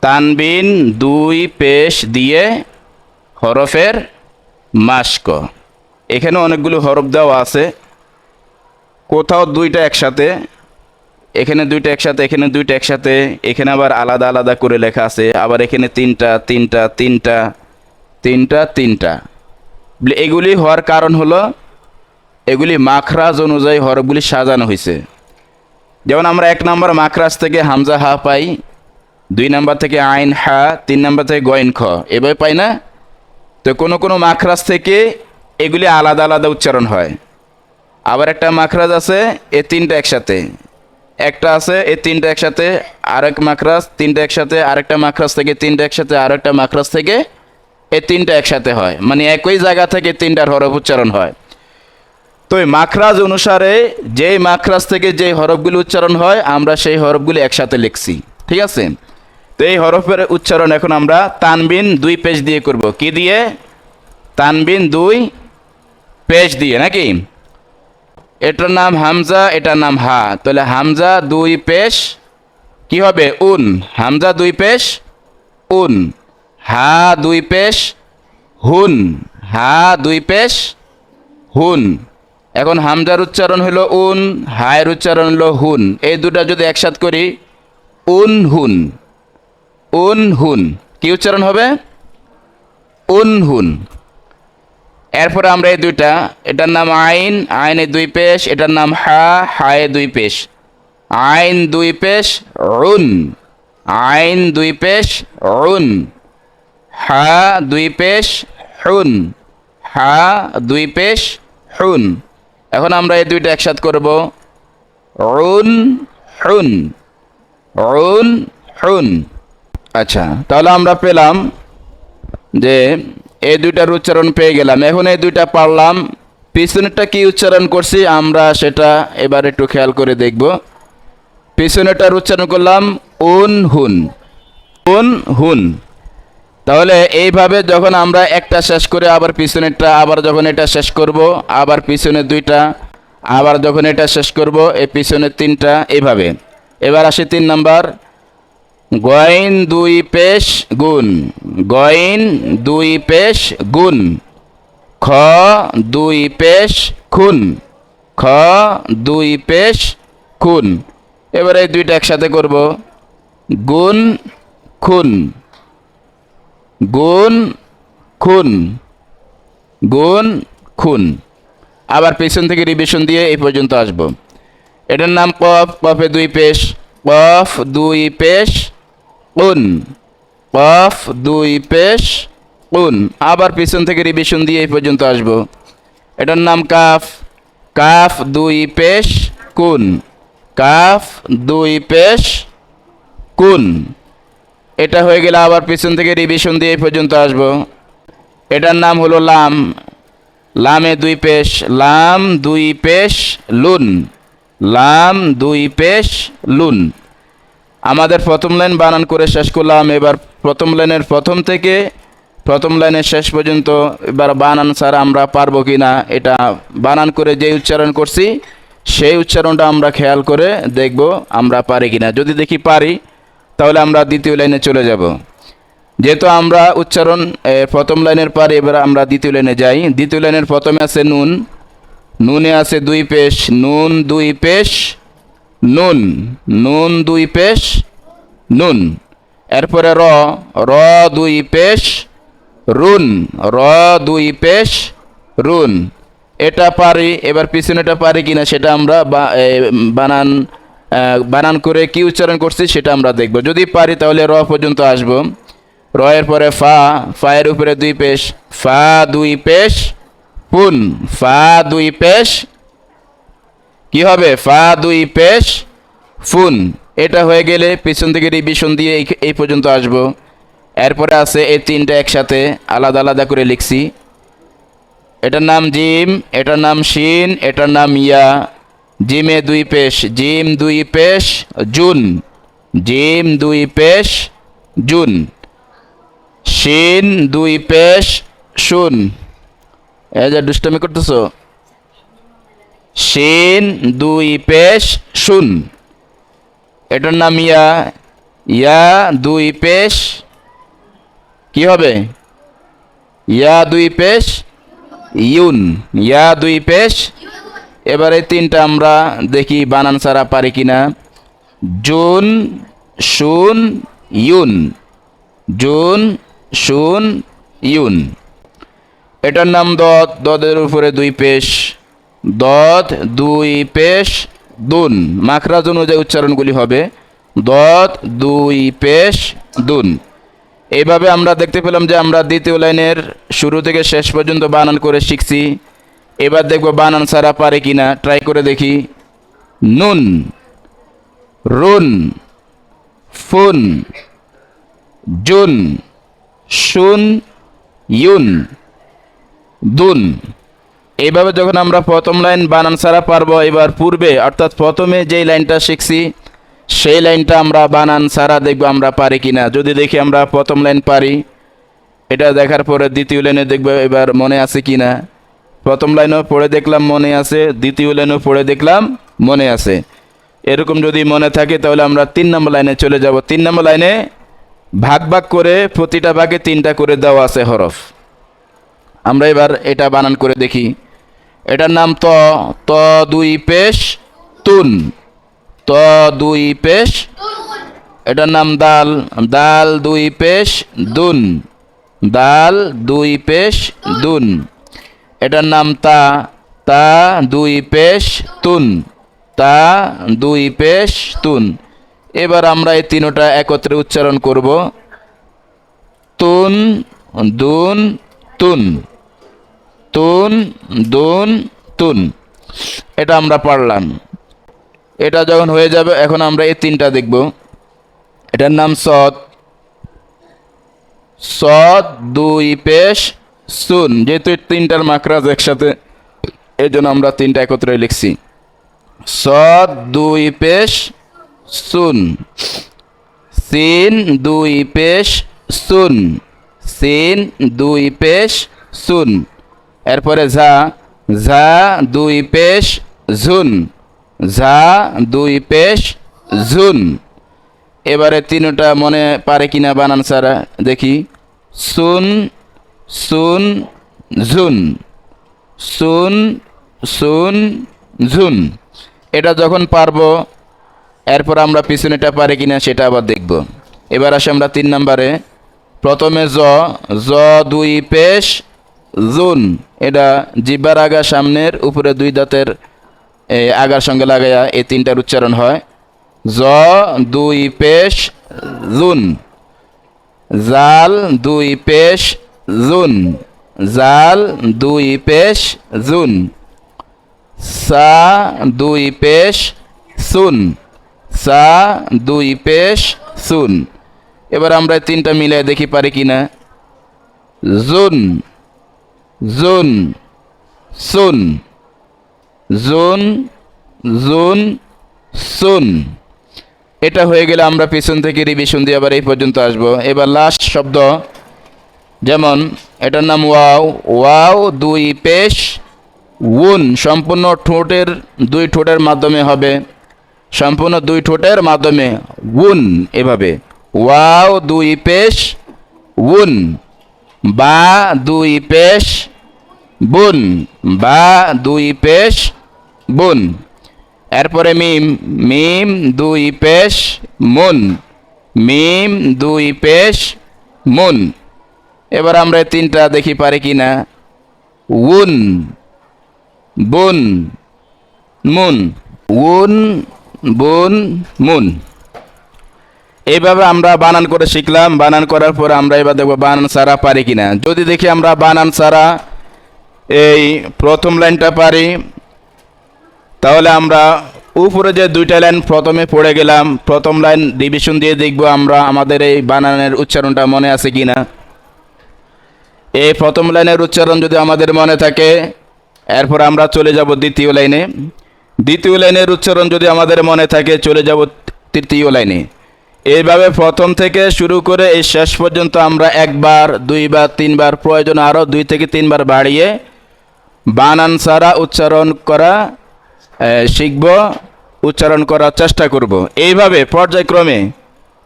তানবিন দুই পেশ দিয়ে হরফের মাস্ক। এখানে অনেকগুলো হরফ দেওয়া আছে, কোথাও দুইটা একসাথে, এখানে দুইটা একসাথে, এখানে দুইটা একসাথে, এখানে আবার আলাদা আলাদা করে লেখা আছে, আবার এখানে তিনটা তিনটা তিনটা তিনটা তিনটা। এগুলি হওয়ার কারণ হলো এগুলি মাখরাজ অনুযায়ী হরফগুলি সাজানো হয়েছে। যেমন আমরা 1 নম্বর মাখরাজ থেকে হামজা হা পাই, 2 নম্বর থেকে আইন হা, 3 নম্বর থেকে গইন খ, এভাবে পাই না? তো কোনো কোনো মাখরাজ থেকে এগুলি আলাদা আলাদা উচ্চারণ হয়। আবার একটা মাখরাজ আছে এ তিনটা একসাথে, একটা আছে এ তিনটা একসাথে, আরেক মাখরাজ তিনটা একসাথে, আরেকটা মাখরাজ থেকে তিনটা একসাথে, আরেকটা মাখরাজ থেকে এ তিনটা একসাথে হয়, মানে একই জায়গা থেকে তিনটার হরফ উচ্চারণ হয়। তো এই মাখরাজ অনুসারে যেই মাখরাজ থেকে যেই হরফগুলি উচ্চারণ হয় আমরা সেই হরফগুলি একসাথে লিখছি, ঠিক আছে? তো এই হরফের উচ্চারণ এখন আমরা তানবিন দুই পেশ দিয়ে করব। কি দিয়ে? তানবিন দুই পেশ দিয়ে, নাকি? এটার নাম হামজা, এটার নাম হা, তাহলে হামজা দুই পেশ কি হবে? উন। হামজা দুই পেশ উন। হা দুই পেশ হুন। হা দুই পেশ হুন। এখন হামজার উচ্চারণ হলো উন, হায়ের উচ্চারণ হলো হুন। এই দুটা যদি একসাথ করি, উন হুন। উন হুন কি উচ্চারণ হবে? উন হুন। এরপরে আমরা এই দুইটা, এটার নাম আইন, আইনে দুই পেশ, এটার নাম হা, হায়ে দুই পেশ। আইন দুই পেশ উন। আইন দুই পেশ উন। হা দুই পেশ হুন। হা দুই পেশ হুন। এখন আমরা এই দুইটা একসাথ করব, উন হুন। উন হুন। আচ্ছা, তাহলে আমরা পেলাম যে এই দুইটার উচ্চারণ পেয়ে গেলাম। এখন এই দুইটা পারলাম, পিছনেরটা কি উচ্চারণ করছি আমরা সেটা এবার একটু খেয়াল করে দেখব। পিছনেরটার উচ্চারণ করলাম উন হুন। উন হুন। তাহলে এইভাবে যখন আমরা একটা শেষ করে আবার পিছনেরটা, আবার যখন এটা শেষ করব আবার পিছনের দুইটা, আবার যখন এটা শেষ করব এই পিছনের তিনটা, এইভাবে। এবার আসি 3 নাম্বার, গইন দুই পেশ গুণ। গইন দুই পেশ গুণ। খ দুই পেশ খুন। খ দুই পেশ খুন। এবারে এই দুইটা একসাথে করব, গুণ খুন। গুণ খুন। গুণ খুন। আবার পেছন থেকে রিভিশন দিয়ে এই পর্যন্ত আসব। এটার নাম কফ, কফে দুই পেশ, কফ দুই পেশ উন। কফ দুই পেশ উন। আবার পিছন থেকে রিভিশন দিয়ে এই পর্যন্ত আসব। এটার নাম কাফ, কাফ দুই পেশ কুন। কাফ দুই পেশ কুন। এটা হয়ে গেলে আবার পিছন থেকে রিভিশন দিয়ে এই পর্যন্ত আসব। এটার নাম হলো লাম, লামে দুই পেশ, লাম দুই পেশ লুন। লাম দুই পেশ লুন। আমাদের প্রথম লাইন বানান করে শেষ করলাম। এবার প্রথম লাইনের প্রথম থেকে প্রথম লাইনের শেষ পর্যন্ত এবার বানান ছাড়া আমরা পারবো কি না, এটা বানান করে যে উচ্চারণ করছি সেই উচ্চারণটা আমরা খেয়াল করে দেখব আমরা পারি কিনা। যদি দেখি পারি তাহলে আমরা দ্বিতীয় লাইনে চলে যাব। যেহেতু আমরা উচ্চারণ প্রথম লাইনের পারি, এবার আমরা দ্বিতীয় লাইনে যাই। দ্বিতীয় লাইনের প্রথমে আছে নুন, নুনে আছে দুই পেশ, নুন দুই পেশ নুন। নুন দুই পেশ নুন। এরপরে র, র দুই পেশ রুন। র দুই পেশ রুন। এটা পারি, এবার পিছনেটা পারি কিনা সেটা আমরা বানান বানান করে কি উচ্চারণ করছি সেটা আমরা দেখব। যদি পারি তাহলে র পর্যন্ত আসব। র এর পরে ফা, ফায়ের উপরে দুই পেশ, ফা দুই পেশ পুন। ফা দুই পেশ কি হবে? ফা দুই পেশ ফুন। এটা হয়ে গেলে পিছন থেকে রিভিশন দিয়ে এই পর্যন্ত আসব। এরপরে আছে এই তিনটা একসাথে আলাদা আলাদা করে লিখছি। এটার নাম জিম, এটার নাম শিন, এটার নাম ইয়া। জিমে দুই পেশ, জিম দুই পেশ জুন। জিম দুই পেশ জুন। শিন দুই পেশ শুন। এই যে দুষ্টামি করতেছো। শিন দুই পেশ শুন। এটার নাম ইয়া, ইয়া দুই পেশ কি হবে? ইয়া দুই পেশ ইউন, ইয়া দুই পেশ। এবারে তিনটা আমরা দেখি বানান ছাড়া পারি কিনা। জুন শুন ইউন, জুন শুন ইউন। এটার নাম দদ, দদের উপরে দুই পেশ, দদ দুই পেশ দুন। মাখরাজ অনুযায়ী উচ্চারণগুলি হবে দদ দুই পেশ দুন। এইভাবে আমরা দেখতে পেলাম যে আমরা দ্বিতীয় লাইনের শুরু থেকে শেষ পর্যন্ত বানান করে শিখছি। এবার দেখব বানান ছাড়া পারে কিনা, ট্রাই করে দেখি। নুন, রুন, ফুন, জুন, শুন, ইউন, দুন। এইভাবে যখন আমরা প্রথম লাইন বানান ছাড়া পারবো, এবার পূর্বে অর্থাৎ প্রথমে যেই লাইনটা শিখছি সেই লাইনটা আমরা বানান ছাড়া দেখব আমরা পারি কিনা। যদি দেখি আমরা প্রথম লাইন পারি, এটা দেখার পরে দ্বিতীয় লাইনে দেখব এবার মনে আছে কিনা। প্রথম লাইনও পড়ে দেখলাম মনে আছে, দ্বিতীয় লাইনও পড়ে দেখলাম মনে আছে। এরকম যদি মনে থাকে তাহলে আমরা 3 নম্বর লাইনে চলে যাব। 3 নম্বর লাইনে ভাগ ভাগ করে প্রতিটা ভাগে 3টা করে দেওয়া আছে হরফ। আমরা এবার এটা বানান করে দেখি। এটার নাম ত, ত দুই পেশ তুন, ত দুই পেশ। এটার নাম দাল, দাল দুই পেশ দুন, দাল দুই পেশ দুন। এটার নাম তা, তা দুই পেশ তুন, তা দুই পেশ তুন। এবার আমরা এই তিনটা একত্রে উচ্চারণ করব। তুন দুন তুন, তুন দুন তুন। এটা আমরা পারলাম। এটা যখন হয়ে যাবে এখন আমরা এই তিনটা দেখব। এটার নাম সদ, সদ দুই পেশ সুন। যেহেতু তিনটার মাখরাজ একসাথে, এই জন্য আমরা তিনটা একত্রে লিখছি। সদ দুই পেশ সুন, সিন দুই পেশ সুন, সিন দুই পেশ সুন। এরপরে ঝা, ঝা দুই পেশ ঝুন, ঝা দুই পেশ ঝুন। এবারে তিনটা মনে পারে কিনা বানান ছাড়া দেখি। সুন সুন ঝুন, সুন সুন ঝুন। এটা যখন পারবো এরপর আমরা পিছনেটা পারে কিনা সেটা আবার দেখব। এবার আসে আমরা 3 নম্বরে। প্রথমে জ, জ দুই পেশ জুন। এটা জিব্বার আগা সামনের উপরে 2 দাঁতের আগার সঙ্গে লাগাইয়া এই তিনটার উচ্চারণ হয়। জ দুই পেশ জুন, জাল দুই পেশ জুন, জাল দুই পেশ জুন, সা দুই পেশ সুন, সা দুই পেশ সুন। এবার আমরা তিনটা মিলে দেখি পারি কিনা। জুন, জুন, সুন, জুন, জুন, সুন। এটা হয়ে গেলে আমরা পিছন থেকে রিভিশন দিয়ে আবার এই পর্যন্ত আসব। এবার লাস্ট শব্দ, যেমন এটার নাম ওয়াও, ওয়াও দুই পেশ উন। সম্পূর্ণ ঠোঁটের 2 ঠোঁটের মাধ্যমে হবে, সম্পূর্ণ 2 ঠোঁটের মাধ্যমে উন। এভাবে ওয়াও দুই পেশ উন, বা দুই পেশ বুন, বা দুই পেশ বুন। এরপরে মিম, মিম দুই পেশ মুন, মিম দুই পেশ মুন। এবার আমরা তিনটা দেখি পারি কিনা। উন, বুন, মুন, উন, বুন, মুন। এইভাবে আমরা বানান করে শিখলাম। বানান করার পর আমরা এবার দেখব বানান ছাড়া পারি কিনা। যদি দেখি আমরা বানান ছাড়া এই প্রথম লাইনটা পারি, তাহলে আমরা উপরে যে 2টা লাইন প্রথমে পড়ে গেলাম, প্রথম লাইন রিভিশন দিয়ে দেখব আমরা আমাদের এই বানানের উচ্চারণটা মনে আছে কিনা। এই প্রথম লাইনের উচ্চারণ যদি আমাদের মনে থাকে, এরপর আমরা চলে যাব দ্বিতীয় লাইনে। দ্বিতীয় লাইনের উচ্চারণ যদি আমাদের মনে থাকে, চলে যাব তৃতীয় লাইনে। এইভাবে প্রথম থেকে শুরু করে এই শেষ পর্যন্ত আমরা 1 বার 2 বার 3 বার, প্রয়োজন আরও 2 থেকে 3 বার বাড়িয়ে বানান ছাড়া উচ্চারণ করা শিখব, উচ্চারণ করার চেষ্টা করব। এইভাবে পর্যায়ক্রমে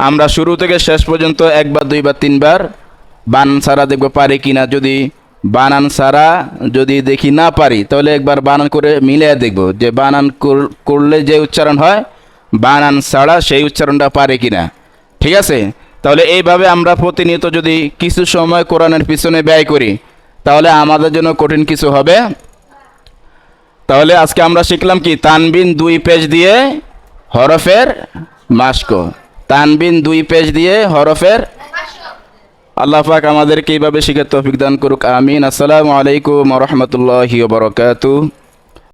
আমরা শুরু থেকে শেষ পর্যন্ত একবার দুইবার তিনবার বানান ছাড়া দেখব পারি কিনা। যদি বানান ছাড়া যদি দেখি না পারি, তাহলে একবার বানান করে মিলিয়ে দেখব যে বানান করলে যে উচ্চারণ হয় বানান ছাড়া সেই উচ্চারণটা পারে কিনা। ঠিক আছে? তাহলে এইভাবে আমরা প্রতিনিয়ত যদি কিছু সময় কোরআনের পিছনে ব্যয় করি, তাহলে আমাদের জন্য কঠিন কিছু হবে। তাহলে আজকে আমরা শিখলাম কি, তানবিন 2 পেজ দিয়ে হরফের মাস্ক। তানবিন 2 পেজ দিয়ে হরফের। আল্লাহ পাক আমাদেরকে এইভাবে শিখার তৌফিক দান করুক, আমিন। আসসালামু আলাইকুম ওয়া রাহমাতুল্লাহি ওয়া বারাকাতুহু।